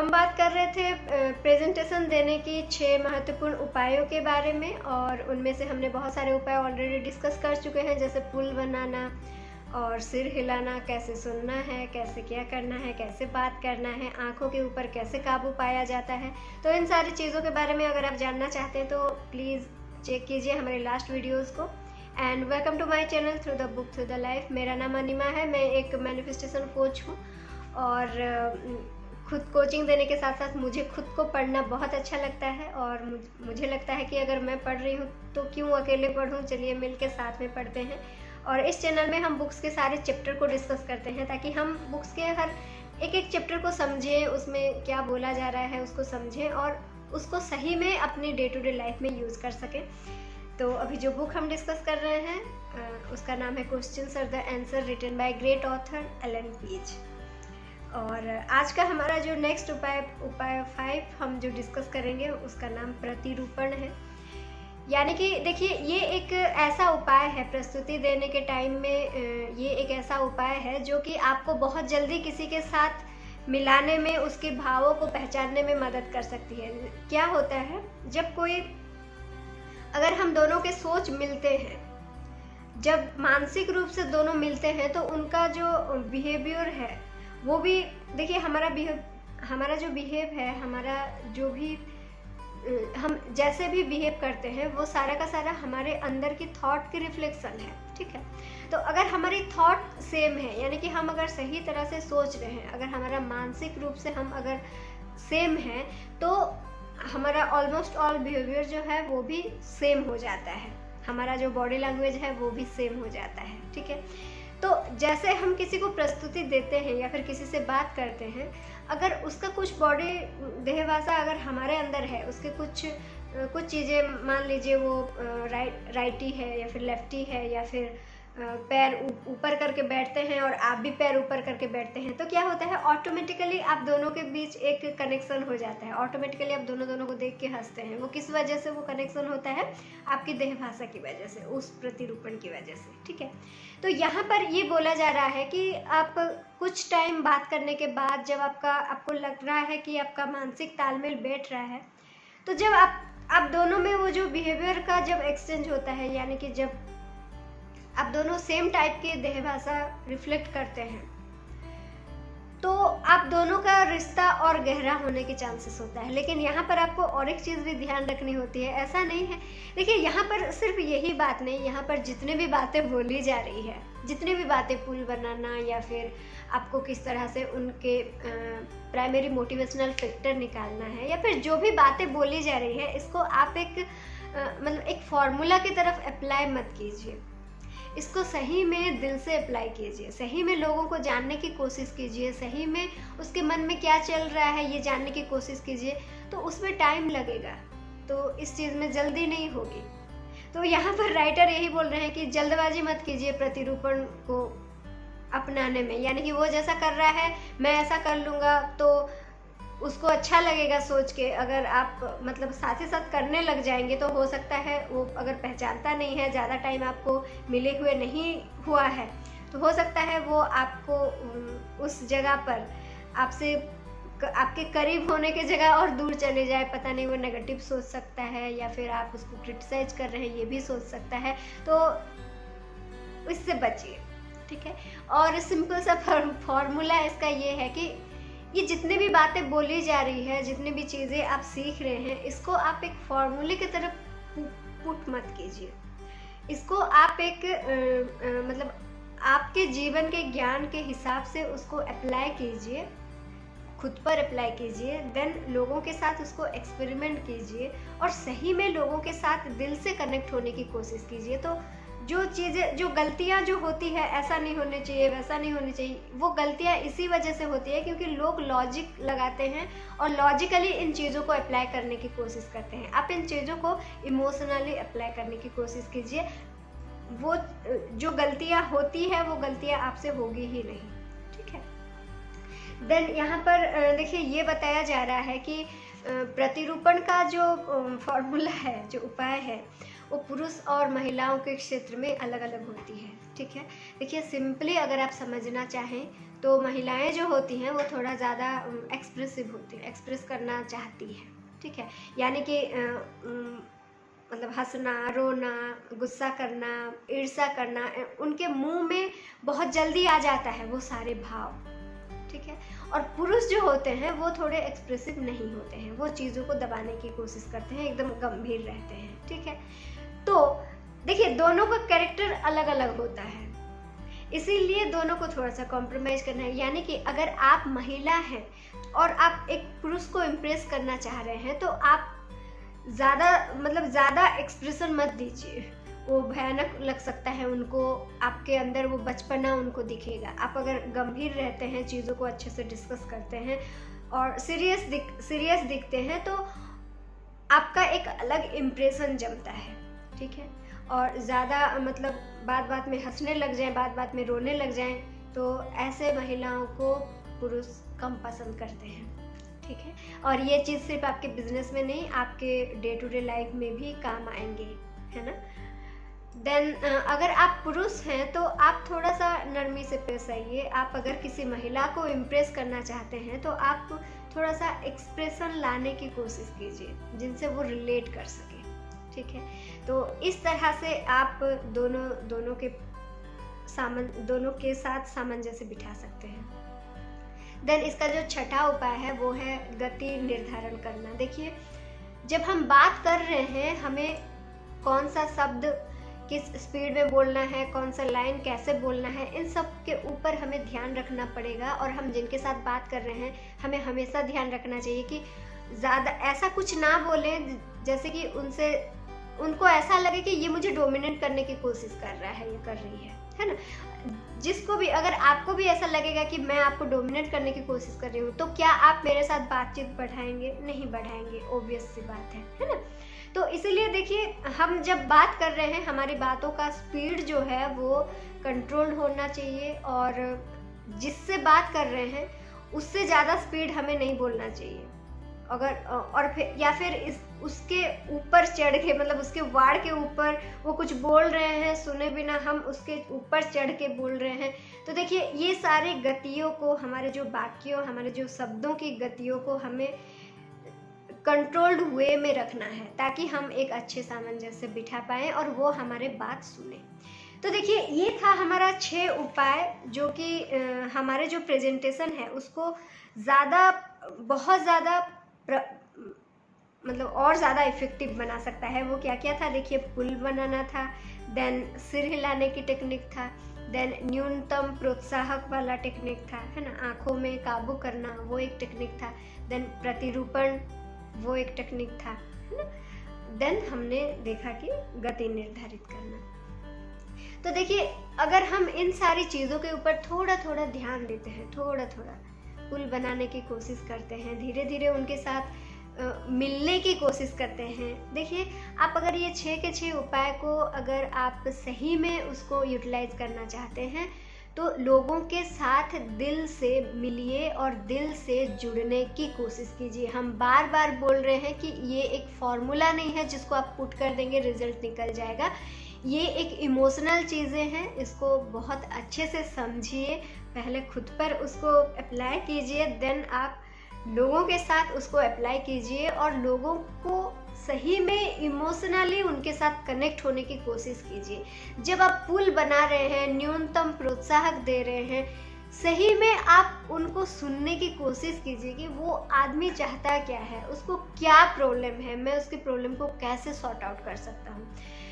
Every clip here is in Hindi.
हम बात कर रहे थे प्रेजेंटेशन देने की 6 महत्वपूर्ण उपायों के बारे में, और उनमें से हमने बहुत सारे उपाय ऑलरेडी डिस्कस कर चुके हैं, जैसे पुल बनाना और सिर हिलाना, कैसे सुनना है, कैसे क्या करना है, कैसे बात करना है, आंखों के ऊपर कैसे काबू पाया जाता है। तो इन सारी चीज़ों के बारे में अगर आप जानना चाहते हैं तो प्लीज़ चेक कीजिए हमारे लास्ट वीडियोज़ को। And welcome to my channel through the book through the life. मेरा नाम अनिमा है, मैं एक मैनिफेस्टेशन कोच हूँ और खुद कोचिंग देने के साथ साथ मुझे खुद को पढ़ना बहुत अच्छा लगता है, और मुझे लगता है कि अगर मैं पढ़ रही हूँ तो क्यों अकेले पढ़ूँ, चलिए मिल के साथ में पढ़ते हैं। और इस चैनल में हम बुक्स के सारे चैप्टर को डिस्कस करते हैं ताकि हम बुक्स के हर एक चैप्टर को समझें, उसमें क्या बोला जा रहा है उसको समझें और उसको सही में अपनी डे टू डे लाइफ में यूज़ कर सकें। तो अभी जो बुक हम डिस्कस कर रहे हैं उसका नाम है questions are the answer, written by great author Allan Pease. और आज का हमारा जो नेक्स्ट उपाय 5 हम जो डिस्कस करेंगे उसका नाम प्रतिरूपण है। यानी कि देखिए, ये एक ऐसा उपाय है प्रस्तुति देने के टाइम में, ये एक ऐसा उपाय है जो कि आपको बहुत जल्दी किसी के साथ मिलाने में, उसके भावों को पहचानने में मदद कर सकती है। क्या होता है, जब कोई अगर हम दोनों के सोच मिलते हैं, जब मानसिक रूप से दोनों मिलते हैं तो उनका जो बिहेवियर है वो भी, देखिए हमारा जो बिहेव है, हमारा जो भी हम जैसे भी बिहेव करते हैं वो सारा का सारा हमारे अंदर की थॉट की रिफ्लेक्शन है। ठीक है, तो अगर हमारी थॉट सेम है, यानी कि हम अगर सही तरह से सोच रहे हैं, अगर हमारा मानसिक रूप से हम अगर सेम है, तो हमारा ऑलमोस्ट ऑल बिहेवियर जो है वो भी सेम हो जाता है, हमारा जो बॉडी लैंग्वेज है वो भी सेम हो जाता है। ठीक है, तो जैसे हम किसी को प्रस्तुति देते हैं या फिर किसी से बात करते हैं, अगर उसका कुछ बॉडी देह भाषा अगर हमारे अंदर है, उसके कुछ चीज़ें, मान लीजिए वो राइटी है या फिर लेफ्टी है, या फिर पैर ऊपर करके बैठते हैं और आप भी पैर ऊपर करके बैठते हैं, तो क्या होता है, ऑटोमेटिकली आप दोनों के बीच एक कनेक्शन हो जाता है। ऑटोमेटिकली आप दोनों को देख के हंसते हैं। वो किस वजह से वो कनेक्शन होता है, आपकी देह भाषा की वजह से, उस प्रतिरूपण की वजह से। ठीक है, तो यहाँ पर ये बोला जा रहा है कि आप कुछ टाइम बात करने के बाद जब आपको लग रहा है कि आपका मानसिक तालमेल बैठ रहा है, तो जब आप दोनों में वो जो बिहेवियर का जब एक्सचेंज होता है, यानी कि जब आप दोनों सेम टाइप की देह भाषा रिफ्लेक्ट करते हैं, तो आप दोनों का रिश्ता और गहरा होने के चांसेस होता है। लेकिन यहाँ पर आपको और एक चीज़ भी ध्यान रखनी होती है। ऐसा नहीं है, देखिए यहाँ पर सिर्फ यही बात नहीं, यहाँ पर जितने भी बातें बोली जा रही है, जितनी भी बातें, पुल बनाना या फिर आपको किस तरह से उनके प्राइमरी मोटिवेशनल फैक्टर निकालना है, या फिर जो भी बातें बोली जा रही है, इसको आप मतलब एक फॉर्मूला की तरफ अप्लाई मत कीजिए। इसको सही में दिल से अप्लाई कीजिए, सही में लोगों को जानने की कोशिश कीजिए, सही में उसके मन में क्या चल रहा है ये जानने की कोशिश कीजिए। तो उसमें टाइम लगेगा, तो इस चीज़ में जल्दी नहीं होगी। तो यहाँ पर राइटर यही बोल रहे हैं कि जल्दबाजी मत कीजिए प्रतिरूपण को अपनाने में। यानी कि वो जैसा कर रहा है मैं ऐसा कर लूँगा तो उसको अच्छा लगेगा सोच के, अगर आप मतलब साथ ही साथ करने लग जाएंगे तो हो सकता है वो अगर पहचानता नहीं है, ज़्यादा टाइम आपको मिले हुए नहीं हुआ है, तो हो सकता है वो आपको उस जगह पर आपके करीब होने के जगह और दूर चले जाए। पता नहीं, वो नेगेटिव सोच सकता है या फिर आप उसको क्रिटिसाइज कर रहे हैं ये भी सोच सकता है, तो इससे बचिए। ठीक है, और सिंपल सा फॉर्मूला इसका ये है कि ये जितने भी बातें बोली जा रही है, जितनी भी चीज़ें आप सीख रहे हैं, इसको आप एक फॉर्मूले की तरफ पुट मत कीजिए। इसको आप एक मतलब आपके जीवन के ज्ञान के हिसाब से उसको अप्लाई कीजिए, खुद पर अप्लाई कीजिए, देन लोगों के साथ उसको एक्सपेरिमेंट कीजिए और सही में लोगों के साथ दिल से कनेक्ट होने की कोशिश कीजिए। तो जो चीज़ें, जो गलतियाँ जो होती है, ऐसा नहीं होने चाहिए, वैसा नहीं होनी चाहिए, वो गलतियाँ इसी वजह से होती है क्योंकि लोग लॉजिक लगाते हैं और लॉजिकली इन चीज़ों को अप्लाई करने की कोशिश करते हैं। आप इन चीज़ों को इमोशनली अप्लाई करने की कोशिश कीजिए। वो जो गलतियाँ होती है वो गलतियाँ आपसे होगी ही नहीं। ठीक है, देन यहाँ पर देखिए ये बताया जा रहा है कि प्रतिरूपण का जो फॉर्मूला है, जो उपाय है, वो पुरुष और महिलाओं के क्षेत्र में अलग अलग होती है। ठीक है, देखिए सिंपली अगर आप समझना चाहें तो महिलाएं जो होती हैं वो थोड़ा ज़्यादा एक्सप्रेसिव होती हैं, एक्सप्रेस करना चाहती है, ठीक है। यानी कि मतलब हंसना, रोना, गुस्सा करना, ईर्ष्या करना, उनके मुंह में बहुत जल्दी आ जाता है वो सारे भाव, ठीक है। और पुरुष जो होते हैं वो थोड़े एक्सप्रेसिव नहीं होते हैं, वो चीज़ों को दबाने की कोशिश करते हैं, एकदम गंभीर रहते हैं, ठीक है। तो देखिए दोनों का कैरेक्टर अलग अलग होता है, इसीलिए दोनों को थोड़ा सा कॉम्प्रोमाइज़ करना है। यानी कि अगर आप महिला हैं और आप एक पुरुष को इम्प्रेस करना चाह रहे हैं तो आप ज़्यादा एक्सप्रेशन मत दीजिए, वो भयानक लग सकता है उनको, आपके अंदर वो बचपना उनको दिखेगा। आप अगर गंभीर रहते हैं, चीज़ों को अच्छे से डिस्कस करते हैं और सीरियस दिखते हैं तो आपका एक अलग इम्प्रेशन जमता है, ठीक है। और ज़्यादा मतलब बात में हंसने लग जाएं, बात में रोने लग जाएं, तो ऐसे महिलाओं को पुरुष कम पसंद करते हैं, ठीक है। और ये चीज़ सिर्फ आपके बिजनेस में नहीं, आपके डे टू डे लाइफ में भी काम आएंगे, है ना। देन अगर आप पुरुष हैं तो आप थोड़ा सा नरमी से पेश आइए। आप अगर किसी महिला को इम्प्रेस करना चाहते हैं तो आप थोड़ा सा एक्सप्रेशन लाने की कोशिश कीजिए जिनसे वो रिलेट कर सके, ठीक है। तो इस तरह से आप दोनों के साथ सामंजस्य बिठा सकते हैं। देन इसका जो छठा उपाय है वो है गति निर्धारण करना। देखिए जब हम बात कर रहे हैं, हमें कौन सा शब्द किस स्पीड में बोलना है, कौन सा लाइन कैसे बोलना है, इन सब के ऊपर हमें ध्यान रखना पड़ेगा। और हम जिनके साथ बात कर रहे हैं हमें हमेशा ध्यान रखना चाहिए कि ज़्यादा ऐसा कुछ ना बोलें जैसे कि उनको ऐसा लगे कि ये मुझे डोमिनेट करने की कोशिश कर रहा है, ये कर रही है ना। जिसको भी, अगर आपको भी ऐसा लगेगा कि मैं आपको डोमिनेट करने की कोशिश कर रही हूँ तो क्या आप मेरे साथ बातचीत बढ़ाएंगे? नहीं बढ़ाएंगे, ऑब्वियस सी बात है ना। तो इसीलिए देखिए हम जब बात कर रहे हैं हमारी बातों का स्पीड जो है वो कंट्रोल होना चाहिए और जिससे बात कर रहे हैं उससे ज़्यादा स्पीड हमें नहीं बोलना चाहिए। अगर और फिर या फिर उसके ऊपर चढ़ के, मतलब उसके वाड़ के ऊपर वो कुछ बोल रहे हैं सुने बिना हम उसके ऊपर चढ़ के बोल रहे हैं, तो देखिए ये सारे गतियों को, हमारे जो वाक्यों, हमारे जो शब्दों की गतियों को हमें कंट्रोल्ड वे में रखना है ताकि हम एक अच्छे सामंजस्य बिठा पाएँ और वो हमारे बात सुने। तो देखिए ये था हमारा 6 उपाय जो कि हमारे जो प्रेजेंटेशन है उसको बहुत ज़्यादा मतलब और ज़्यादा इफ़ेक्टिव बना सकता है। वो क्या क्या था देखिए, पुल बनाना था, देन सिर हिलाने की टेक्निक था, देन न्यूनतम प्रोत्साहक वाला टेक्निक था, है ना, आँखों में काबू करना वो एक टेक्निक था, देन प्रतिरूपण वो एक टेक्निक था, है ना, देन हमने देखा कि गति निर्धारित करना। तो देखिए अगर हम इन सारी चीज़ों के ऊपर थोड़ा थोड़ा ध्यान देते हैं, थोड़ा थोड़ा पुल बनाने की कोशिश करते हैं, धीरे धीरे उनके साथ मिलने की कोशिश करते हैं। देखिए आप अगर ये 6 के 6 उपाय को अगर आप सही में उसको यूटिलाइज करना चाहते हैं तो लोगों के साथ दिल से मिलिए और दिल से जुड़ने की कोशिश कीजिए। हम बार बार बोल रहे हैं कि ये एक फॉर्मूला नहीं है जिसको आप पुट कर देंगे रिजल्ट निकल जाएगा। ये एक इमोशनल चीज़ें हैं, इसको बहुत अच्छे से समझिए, पहले खुद पर उसको अप्लाई कीजिए, देन आप लोगों के साथ उसको अप्लाई कीजिए और लोगों को सही में इमोशनली उनके साथ कनेक्ट होने की कोशिश कीजिए। जब आप पुल बना रहे हैं, न्यूनतम प्रोत्साहक दे रहे हैं, सही में आप उनको सुनने की कोशिश कीजिए कि वो आदमी चाहता क्या है, उसको क्या प्रॉब्लम है, मैं उसकी प्रॉब्लम को कैसे सॉर्ट आउट कर सकता हूँ।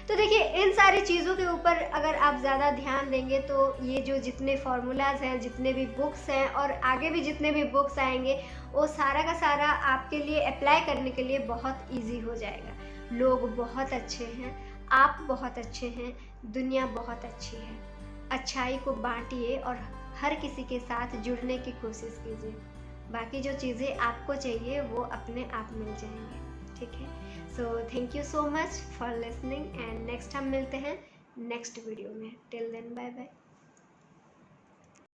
तो देखिए इन सारी चीज़ों के ऊपर अगर आप ज़्यादा ध्यान देंगे तो ये जो जितने फार्मूलाज हैं, जितने भी बुक्स हैं और आगे भी जितने भी बुक्स आएंगे वो सारा का सारा आपके लिए अप्लाई करने के लिए बहुत इजी हो जाएगा। लोग बहुत अच्छे हैं, आप बहुत अच्छे हैं, दुनिया बहुत अच्छी है। अच्छाई को बांटिए और हर किसी के साथ जुड़ने की कोशिश कीजिए। बाकी जो चीज़ें आपको चाहिए वो अपने आप मिल जाएंगे, ठीक है। So thank you so much for listening and next हम मिलते हैं नेक्स्ट वीडियो में। Till then bye bye.